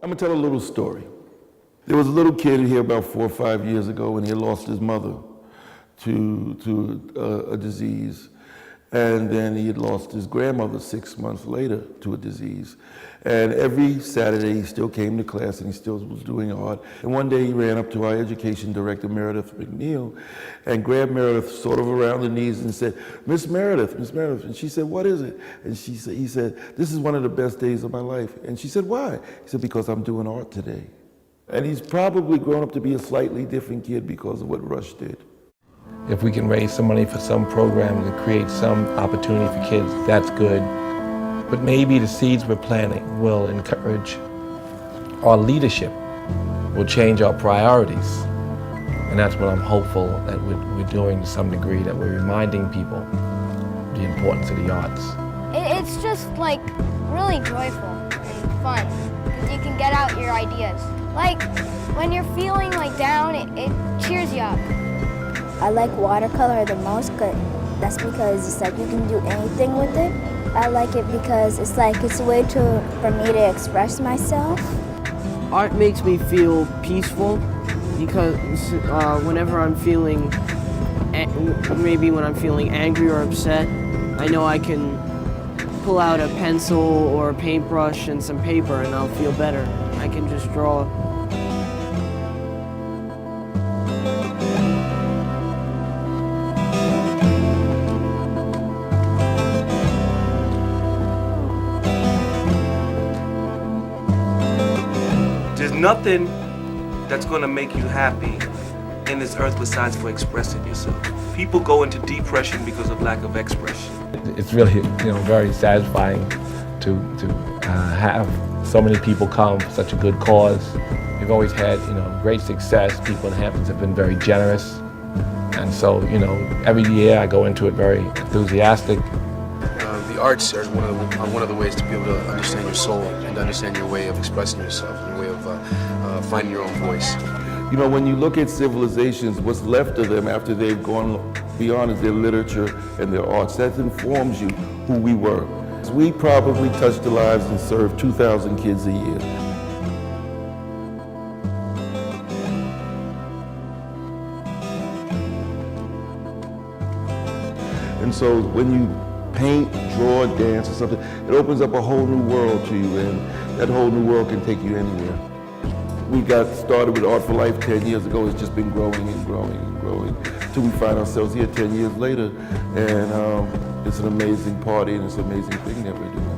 I'm gonna tell a little story. There was a little kid here about 4 or 5 years ago, and he lost his mother to a disease. And then he had lost his grandmother 6 months later to a disease. And every Saturday he still came to class and he still was doing art. And one day he ran up to our education director, Meredith McNeil, and grabbed Meredith sort of around the knees and said, Miss Meredith. And she said, what is it? And he said, this is one of the best days of my life. And she said, why? He said, because I'm doing art today. And he's probably grown up to be a slightly different kid because of what Rush did. If we can raise some money for some program to create some opportunity for kids, that's good. But maybe the seeds we're planting will encourage our leadership, will change our priorities. And that's what I'm hopeful that we're doing to some degree, that we're reminding people the importance of the arts. It's just like really joyful and fun, because you can get out your ideas. Like when you're feeling like down, it cheers you up. I like watercolor the most, that's because it's like you can do anything with it. I like it because it's a way for me to express myself. Art makes me feel peaceful because whenever I'm feeling, maybe when I'm feeling angry or upset, I know I can pull out a pencil or a paintbrush and some paper and I'll feel better. I can just draw. There's nothing that's going to make you happy in this earth besides for expressing yourself. People go into depression because of lack of expression. It's really, very satisfying to have so many people come for such a good cause. We've always had, great success. People in Hamptons have been very generous. And so, every year I go into it very enthusiastic. The arts are one of the ways to be able to understand your soul and to understand your way of expressing yourself and your way of finding your own voice. When you look at civilizations, what's left of them after they've gone beyond is their literature and their arts. That informs you who we were. We probably touched the lives and served 2,000 kids a year. And so when you paint, draw, dance, or something, it opens up a whole new world to you, and that whole new world can take you anywhere. We got started with Art for Life 10 years ago. It's just been growing and growing and growing till we find ourselves here 10 years later, and it's an amazing party and it's an amazing thing that we're doing.